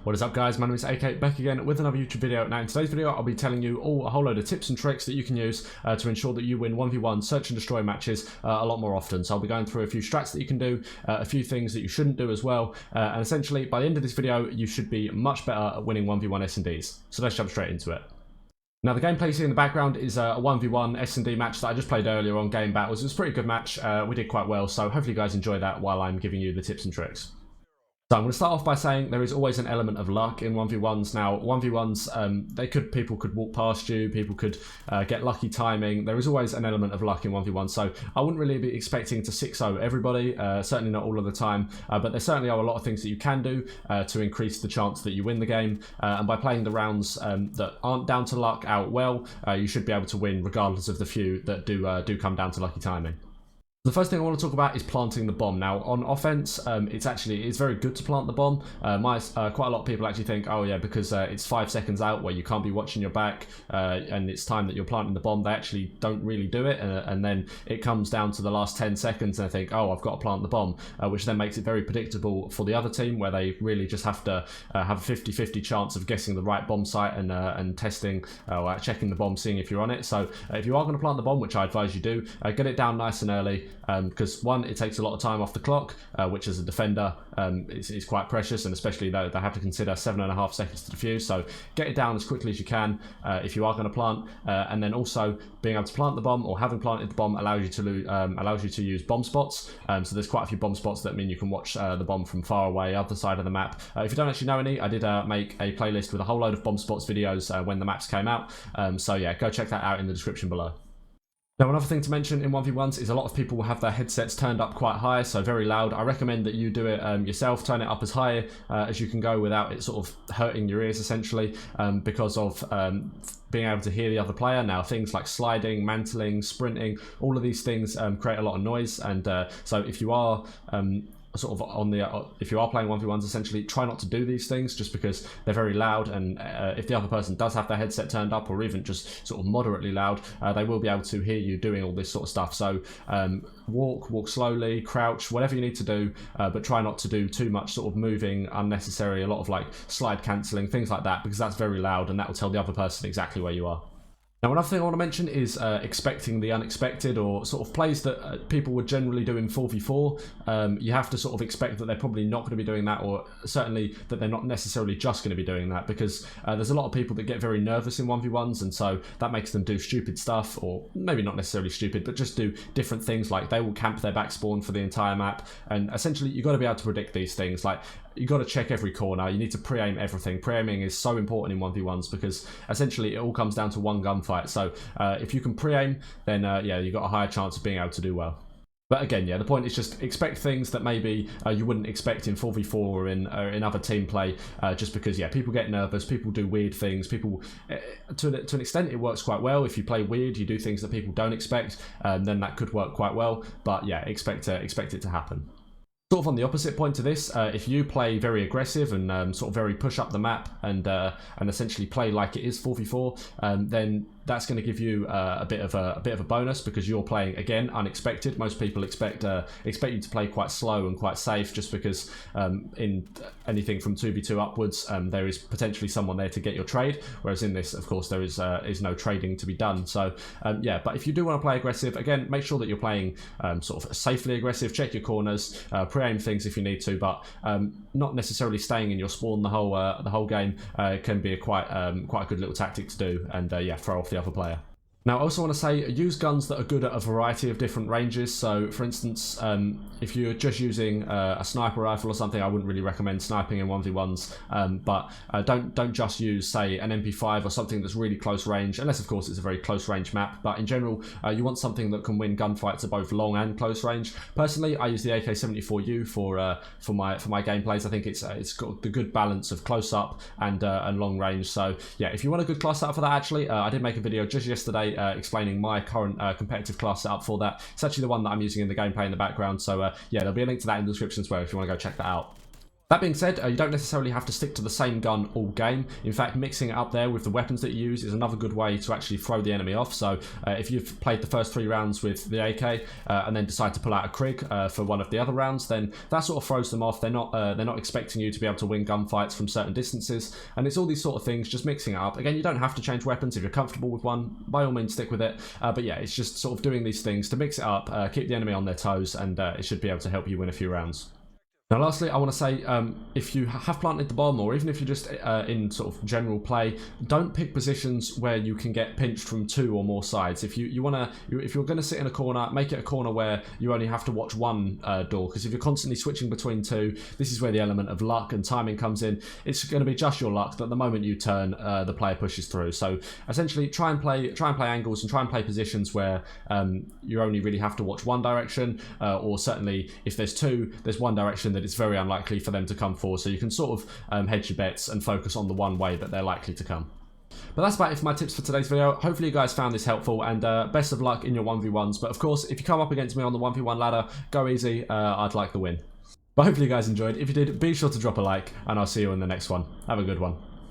What is up, guys? My name is AK, back again with another YouTube video. Now in today's video I'll be telling you a whole load of tips and tricks that you can use to ensure that you win 1v1 search and destroy matches a lot more often. So I'll be going through a few strats that you can do, a few things that you shouldn't do as well, and essentially by the end of this video you should be much better at winning 1v1 SnDs. So let's jump straight into it. Now the gameplay you see in the background is a 1v1 SnD match that I just played earlier on Game Battles. It was a pretty good match, we did quite well, so hopefully you guys enjoy that while I'm giving you the tips and tricks. So I'm going to start off by saying there is always an element of luck in 1v1s. Now 1v1s, people could walk past you, people could get lucky timing. There is always an element of luck in 1v1, so I wouldn't really be expecting to 6-0 everybody, certainly not all of the time, but there certainly are a lot of things that you can do to increase the chance that you win the game, and by playing the rounds that aren't down to luck out well, you should be able to win regardless of the few that do come down to lucky timing. The first thing I want to talk about is planting the bomb. Now on offense, it's very good to plant the bomb. Quite a lot of people actually think, oh yeah, because it's 5 seconds out where you can't be watching your back and it's time that you're planting the bomb. They actually don't really do it, and then it comes down to the last 10 seconds and they think, oh, I've got to plant the bomb, which then makes it very predictable for the other team, where they really just have to have a 50-50 chance of guessing the right bomb site and testing or checking the bomb, seeing if you're on it. So if you are going to plant the bomb, which I advise you do, get it down nice and early. Because one, it takes a lot of time off the clock, which as a defender is quite precious, and especially though they have to consider 7.5 seconds to defuse. So get it down as quickly as you can if you are going to plant, and then also being able to plant the bomb or having planted the bomb allows you to use bomb spots. So there's quite a few bomb spots that mean you can watch the bomb from far away, other side of the map. If you don't actually know any, I did make a playlist with a whole load of bomb spots videos when the maps came out. So yeah, go check that out in the description below. Now another thing to mention in 1v1s is a lot of people will have their headsets turned up quite high, so very loud. I recommend that you do it yourself, turn it up as high as you can go without it sort of hurting your ears essentially, because of being able to hear the other player. Now things like sliding, mantling, sprinting, all of these things create a lot of noise, and so if you are if you are playing 1v1s, essentially try not to do these things just because they're very loud, and if the other person does have their headset turned up or even just sort of moderately loud, they will be able to hear you doing all this sort of stuff. So walk slowly, crouch, whatever you need to do, but try not to do too much sort of moving unnecessary, a lot of like slide cancelling, things like that, because that's very loud and that will tell the other person exactly where you are. Now another thing I want to mention is expecting the unexpected, or sort of plays that people would generally do in 4v4. You have to sort of expect that they're probably not going to be doing that, or certainly that they're not necessarily just going to be doing that, because there's a lot of people that get very nervous in 1v1s, and so that makes them do stupid stuff, or maybe not necessarily stupid, but just do different things. Like they will camp their back spawn for the entire map, and essentially you've got to be able to predict these things. Like you got to check every corner, you need to pre-aim everything. Pre-aiming is so important in 1v1s because essentially it all comes down to one gunfight. So if you can pre-aim, then yeah, you've got a higher chance of being able to do well. But again, yeah, the point is just expect things that maybe you wouldn't expect in 4v4 or in other team play, just because, yeah, people get nervous, people do weird things, people, to an extent it works quite well. If you play weird, you do things that people don't expect, then that could work quite well. But yeah, expect it to happen. Sort of on the opposite point to this, if you play very aggressive and sort of very push up the map and essentially play like it is 4v4, then that's going to give you a bit of a bonus, because you're playing again unexpected. Most people expect you to play quite slow and quite safe, just because in anything from 2v2 upwards there is potentially someone there to get your trade, whereas in this, of course, there is no trading to be done. So yeah, but if you do want to play aggressive, again, make sure that you're playing sort of safely aggressive. Check your corners, pre-aim things if you need to, but not necessarily staying in your spawn the whole game can be a quite a good little tactic to do, and yeah, throw off the other player. Now I also want to say, use guns that are good at a variety of different ranges. So for instance, if you're just using a sniper rifle or something, I wouldn't really recommend sniping in 1v1s, but don't just use, say, an MP5 or something that's really close range, unless of course it's a very close range map. But in general, you want something that can win gunfights at both long and close range. Personally, I use the AK-74U for my gameplays. I think it's got the good balance of close up and long range. So yeah, if you want a good class setup for that, actually, I did make a video just yesterday explaining my current competitive class setup for that. It's actually the one that I'm using in the gameplay in the background, so yeah, there'll be a link to that in the description as well if you want to go check that out. That being said, you don't necessarily have to stick to the same gun all game. In fact, mixing it up there with the weapons that you use is another good way to actually throw the enemy off. So if you've played the first 3 rounds with the AK and then decide to pull out a Krig for one of the other rounds, then that sort of throws them off. They're not expecting you to be able to win gunfights from certain distances, and it's all these sort of things, just mixing it up. Again, you don't have to change weapons. If you're comfortable with one, by all means stick with it. But yeah, it's just sort of doing these things to mix it up, keep the enemy on their toes, and it should be able to help you win a few rounds. Now lastly, I want to say, if you have planted the bomb, or even if you're just in sort of general play, don't pick positions where you can get pinched from 2 or more sides. If you're going to sit in a corner, make it a corner where you only have to watch one door, because if you're constantly switching between 2, this is where the element of luck and timing comes in. It's going to be just your luck that the moment you turn, the player pushes through. So essentially, try and play angles and try and play positions where you only really have to watch one direction, or certainly if there's 2, there's one direction that it's very unlikely for them to come for, so you can sort of hedge your bets and focus on the one way that they're likely to come. But that's about it for my tips for today's video. Hopefully you guys found this helpful, and best of luck in your 1v1s. But of course, if you come up against me on the 1v1 ladder, go easy. I'd like the win. But hopefully you guys enjoyed. If you did, be sure to drop a like, and I'll see you in the next one. Have a good one.